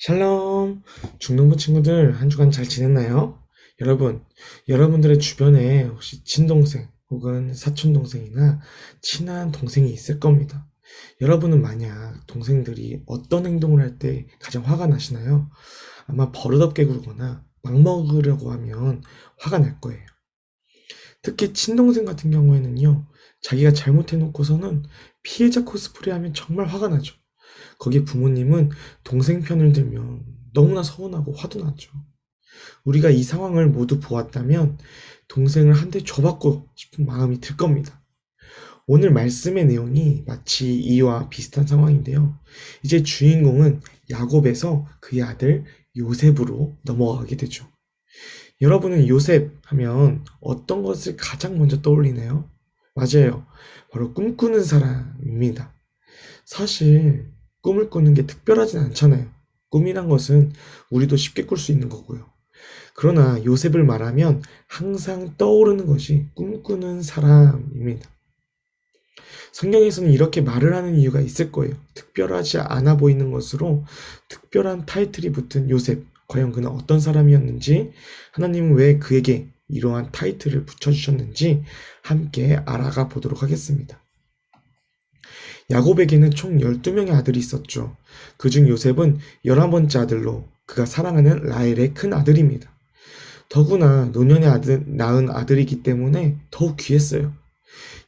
샬롬! 중동부 친구들 한 주간 잘 지냈나요? 여러분, 여러분들의 주변에 혹시 친동생 혹은 사촌동생이나 친한 동생이 있을 겁니다. 여러분은 만약 동생들이 어떤 행동을 할 때 가장 화가 나시나요? 아마 버릇없게 굴거나 막 먹으려고 하면 화가 날 거예요. 특히 친동생 같은 경우에는요, 자기가 잘못해놓고서는 피해자 코스프레 하면 정말 화가 나죠. 거기에 부모님은 동생 편을 들면 너무나 서운하고 화도 나죠. 우리가 이 상황을 모두 보았다면 동생을 한 대 줘받고 싶은 마음이 들 겁니다. 오늘 말씀의 내용이 마치 이와 비슷한 상황인데요. 이제 주인공은 야곱에서 그의 아들 요셉으로 넘어가게 되죠. 여러분은 요셉 하면 어떤 것을 가장 먼저 떠올리나요? 맞아요. 바로 꿈꾸는 사람입니다. 사실 꿈을 꾸는 게 특별하진 않잖아요. 꿈이란 것은 우리도 쉽게 꿀 수 있는 거고요. 그러나 요셉을 말하면 항상 떠오르는 것이 꿈꾸는 사람입니다. 성경에서는 이렇게 말을 하는 이유가 있을 거예요. 특별하지 않아 보이는 것으로 특별한 타이틀이 붙은 요셉. 과연 그는 어떤 사람이었는지, 하나님은 왜 그에게 이러한 타이틀을 붙여주셨는지 함께 알아가 보도록 하겠습니다. 야곱에게는 총 12명의 아들이 있었죠. 그중 요셉은 11번째 아들로 그가 사랑하는 라헬의 큰 아들입니다. 더구나 노년의 낳은 아들이기 때문에 더욱 귀했어요.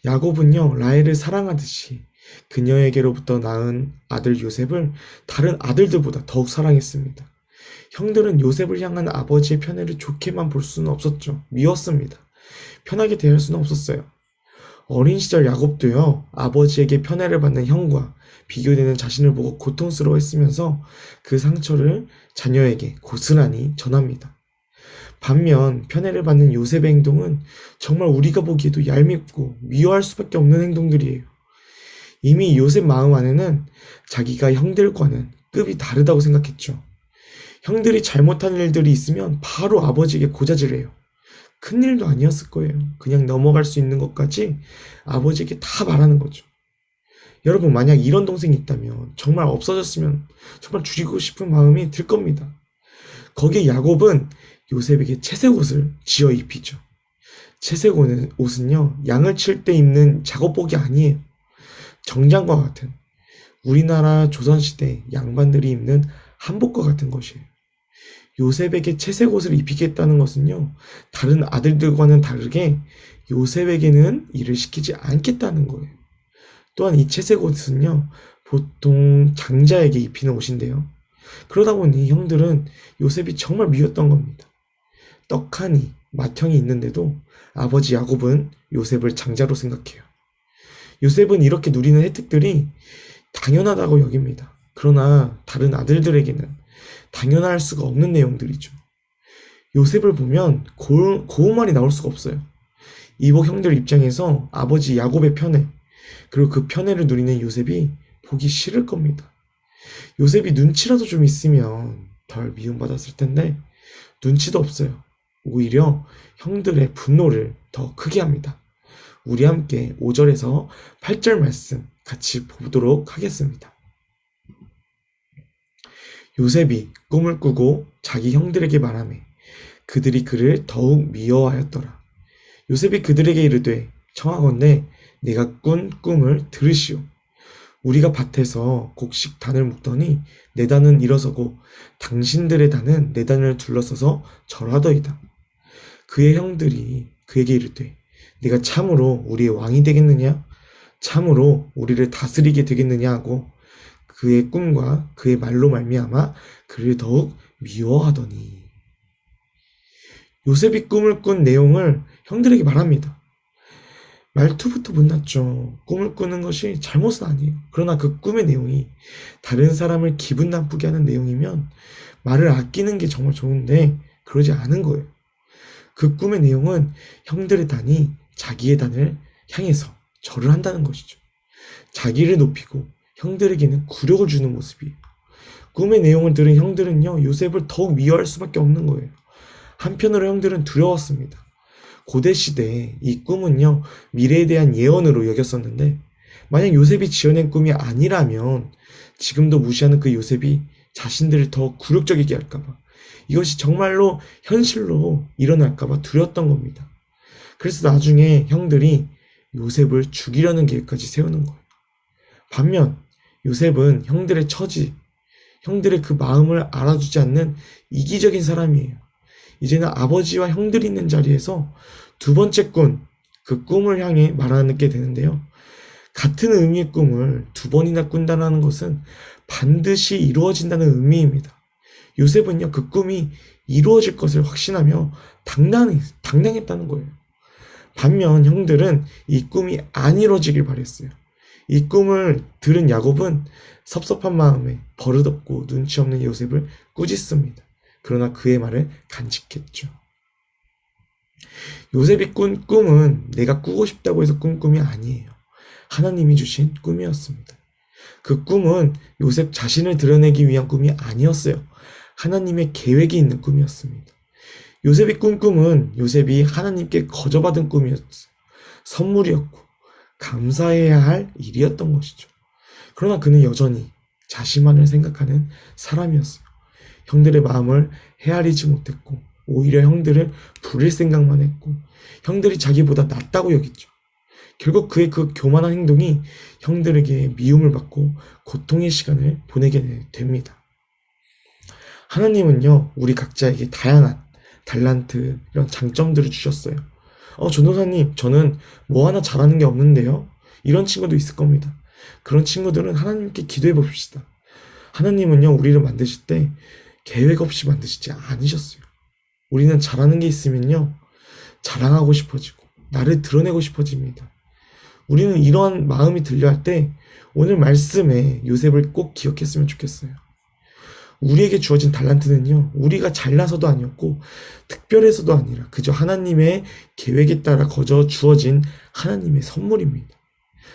야곱은요, 라헬을 사랑하듯이 그녀에게로부터 낳은 아들 요셉을 다른 아들들보다 더욱 사랑했습니다. 형들은 요셉을 향한 아버지의 편애를 좋게만 볼 수는 없었죠. 미웠습니다. 편하게 대할 수는 없었어요. 어린 시절 야곱도요, 아버지에게 편애를 받는 형과 비교되는 자신을 보고 고통스러워했으면서 그 상처를 자녀에게 고스란히 전합니다. 반면 편애를 받는 요셉의 행동은 정말 우리가 보기에도 얄밉고 미워할 수밖에 없는 행동들이에요. 이미 요셉 마음 안에는 자기가 형들과는 급이 다르다고 생각했죠. 형들이 잘못한 일들이 있으면 바로 아버지에게 고자질해요. 큰일도 아니었을 거예요. 그냥 넘어갈 수 있는 것까지 아버지에게 다 말하는 거죠. 여러분, 만약 이런 동생이 있다면 정말 없어졌으면 정말 죽이고 싶은 마음이 들 겁니다. 거기에 야곱은 요셉에게 채색 옷을 지어 입히죠. 채색 옷은요, 양을 칠 때 입는 작업복이 아니에요. 정장과 같은, 우리나라 조선시대 양반들이 입는 한복과 같은 것이에요. 요셉에게 채색 옷을 입히겠다는 것은요, 다른 아들들과는 다르게 요셉에게는 일을 시키지 않겠다는 거예요. 또한 이 채색 옷은요, 보통 장자에게 입히는 옷인데요. 그러다 보니 형들은 요셉이 정말 미웠던 겁니다. 떡하니 맏형이 있는데도 아버지 야곱은 요셉을 장자로 생각해요. 요셉은 이렇게 누리는 혜택들이 당연하다고 여깁니다. 그러나 다른 아들들에게는 당연할 수가 없는 내용들이죠. 요셉을 보면 고운 말이 나올 수가 없어요. 이복 형들 입장에서 아버지 야곱의 편애, 그리고 그 편애를 누리는 요셉이 보기 싫을 겁니다. 요셉이 눈치라도 좀 있으면 덜 미움받았을 텐데 눈치도 없어요. 오히려 형들의 분노를 더 크게 합니다. 우리 함께 5절에서 8절 말씀 같이 보도록 하겠습니다. 요셉이 꿈을 꾸고 자기 형들에게 말하매 그들이 그를 더욱 미워하였더라. 요셉이 그들에게 이르되 청하건대 내가 꾼 꿈을 들으시오. 우리가 밭에서 곡식 단을 묶더니 내 단은 일어서고 당신들의 단은 내 단을 둘러서서 절하더이다. 그의 형들이 그에게 이르되 네가 참으로 우리의 왕이 되겠느냐? 참으로 우리를 다스리게 되겠느냐 하고 그의 꿈과 그의 말로 말미암아 그를 더욱 미워하더니. 요셉이 꿈을 꾼 내용을 형들에게 말합니다. 말투부터 못났죠. 꿈을 꾸는 것이 잘못은 아니에요. 그러나 그 꿈의 내용이 다른 사람을 기분 나쁘게 하는 내용이면 말을 아끼는 게 정말 좋은데 그러지 않은 거예요. 그 꿈의 내용은 형들의 단이 자기의 단을 향해서 절을 한다는 것이죠. 자기를 높이고 형들에게는 굴욕을 주는 모습이에요. 꿈의 내용을 들은 형들은요, 요셉을 더욱 미워할 수밖에 없는 거예요. 한편으로 형들은 두려웠습니다. 고대 시대에 이 꿈은요, 미래에 대한 예언으로 여겼었는데, 만약 요셉이 지어낸 꿈이 아니라면 지금도 무시하는 그 요셉이 자신들을 더 굴욕적이게 할까봐, 이것이 정말로 현실로 일어날까봐 두려웠던 겁니다. 그래서 나중에 형들이 요셉을 죽이려는 계획까지 세우는 거예요. 반면 요셉은 형들의 처지, 형들의 그 마음을 알아주지 않는 이기적인 사람이에요. 이제는 아버지와 형들이 있는 자리에서 두 번째 그 꿈을 향해 말하게 되는데요. 같은 의미의 꿈을 두 번이나 꾼다는 것은 반드시 이루어진다는 의미입니다. 요셉은요, 그 꿈이 이루어질 것을 확신하며 당당했다는 거예요. 반면 형들은 이 꿈이 안 이루어지길 바랬어요. 이 꿈을 들은 야곱은 섭섭한 마음에 버릇없고 눈치 없는 요셉을 꾸짖습니다. 그러나 그의 말을 간직했죠. 요셉이 꾼 꿈은 내가 꾸고 싶다고 해서 꾼 꿈이 아니에요. 하나님이 주신 꿈이었습니다. 그 꿈은 요셉 자신을 드러내기 위한 꿈이 아니었어요. 하나님의 계획이 있는 꿈이었습니다. 요셉이 꾼 꿈은 요셉이 하나님께 거저받은 꿈이었어요. 선물이었고 감사해야 할 일이었던 것이죠. 그러나 그는 여전히 자신만을 생각하는 사람이었어요. 형들의 마음을 헤아리지 못했고 오히려 형들을 부릴 생각만 했고 형들이 자기보다 낫다고 여겼죠. 결국 그의 그 교만한 행동이 형들에게 미움을 받고 고통의 시간을 보내게 됩니다. 하나님은요, 우리 각자에게 다양한 달란트, 이런 장점들을 주셨어요. 전도사님, 저는 뭐 하나 잘하는 게 없는데요. 이런 친구도 있을 겁니다. 그런 친구들은 하나님께 기도해 봅시다. 하나님은요, 우리를 만드실 때 계획 없이 만드시지 않으셨어요. 우리는 잘하는 게 있으면요, 자랑하고 싶어지고 나를 드러내고 싶어집니다. 우리는 이러한 마음이 들려 할 때 오늘 말씀에 요셉을 꼭 기억했으면 좋겠어요. 우리에게 주어진 달란트는요, 우리가 잘나서도 아니었고 특별해서도 아니라 그저 하나님의 계획에 따라 거저 주어진 하나님의 선물입니다.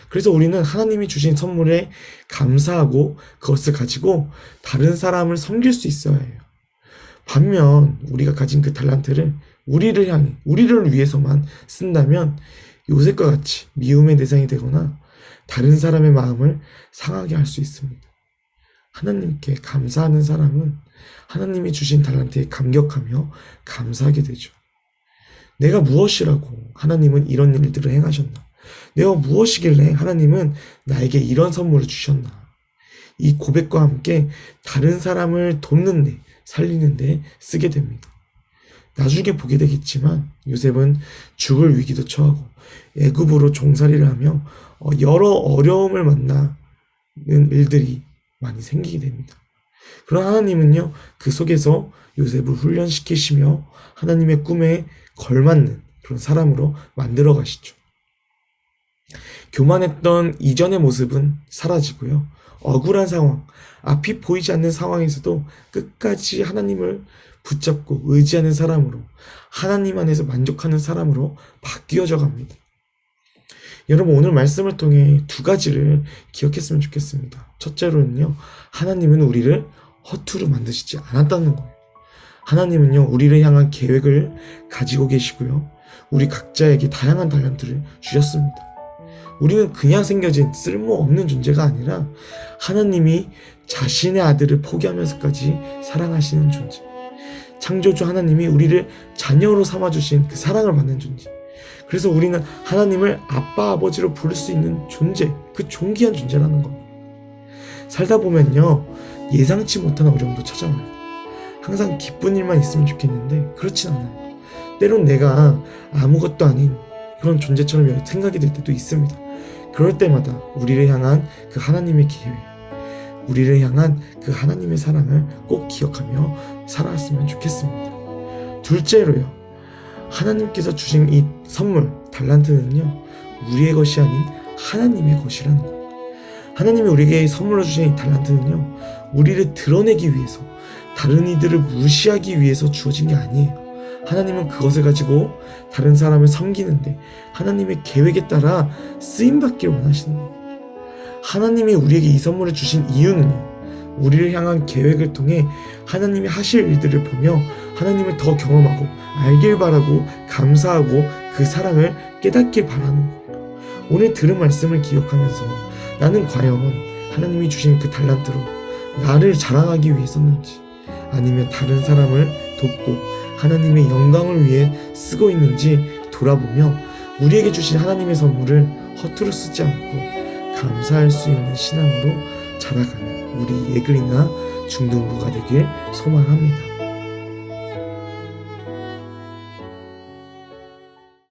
그래서 우리는 하나님이 주신 선물에 감사하고 그것을 가지고 다른 사람을 섬길 수 있어야 해요. 반면 우리가 가진 그 달란트를 우리를 향해, 우리를 위해서만 쓴다면 요셉과 같이 미움의 대상이 되거나 다른 사람의 마음을 상하게 할 수 있습니다. 하나님께 감사하는 사람은 하나님이 주신 달란트에 감격하며 감사하게 되죠. 내가 무엇이라고 하나님은 이런 일들을 행하셨나? 내가 무엇이길래 하나님은 나에게 이런 선물을 주셨나? 이 고백과 함께 다른 사람을 돕는데, 살리는데 쓰게 됩니다. 나중에 보게 되겠지만 요셉은 죽을 위기도 처하고 애굽으로 종살이를 하며 여러 어려움을 만나는 일들이 많이 생기게 됩니다. 그러나 하나님은요, 그 속에서 요셉을 훈련시키시며 하나님의 꿈에 걸맞는 그런 사람으로 만들어 가시죠. 교만했던 이전의 모습은 사라지고요. 억울한 상황, 앞이 보이지 않는 상황에서도 끝까지 하나님을 붙잡고 의지하는 사람으로, 하나님 안에서 만족하는 사람으로 바뀌어져 갑니다. 여러분, 오늘 말씀을 통해 두 가지를 기억했으면 좋겠습니다. 첫째로는요, 하나님은 우리를 허투루 만드시지 않았다는 거예요. 하나님은요, 우리를 향한 계획을 가지고 계시고요, 우리 각자에게 다양한 달란트를 주셨습니다. 우리는 그냥 생겨진 쓸모없는 존재가 아니라 하나님이 자신의 아들을 포기하면서까지 사랑하시는 존재, 창조주 하나님이 우리를 자녀로 삼아주신 그 사랑을 받는 존재, 그래서 우리는 하나님을 아빠, 아버지로 부를 수 있는 존재, 그 존귀한 존재라는 겁니다. 살다 보면요, 예상치 못한 어려움도 찾아와요. 항상 기쁜 일만 있으면 좋겠는데 그렇진 않아요. 때론 내가 아무것도 아닌 그런 존재처럼 생각이 들 때도 있습니다. 그럴 때마다 우리를 향한 그 하나님의 계획, 우리를 향한 그 하나님의 사랑을 꼭 기억하며 살아왔으면 좋겠습니다. 둘째로요, 하나님께서 주신 이 선물, 달란트는요, 우리의 것이 아닌 하나님의 것이라는 겁니다. 하나님이 우리에게 선물로 주신 이 달란트는요, 우리를 드러내기 위해서, 다른 이들을 무시하기 위해서 주어진 게 아니에요. 하나님은 그것을 가지고 다른 사람을 섬기는데 하나님의 계획에 따라 쓰임받기를 원하시는 거예요. 하나님이 우리에게 이 선물을 주신 이유는요, 우리를 향한 계획을 통해 하나님이 하실 일들을 보며 하나님을 더 경험하고 알길 바라고 감사하고 그 사랑을 깨닫길 바라는 거예요. 오늘 들은 말씀을 기억하면서 나는 과연 하나님이 주신 그 달란트로 나를 자랑하기 위해 썼는지, 아니면 다른 사람을 돕고 하나님의 영광을 위해 쓰고 있는지 돌아보며 우리에게 주신 하나님의 선물을 허투루 쓰지 않고 감사할 수 있는 신앙으로 자라가는 우리 예글이나 중등부가 되길 소망합니다.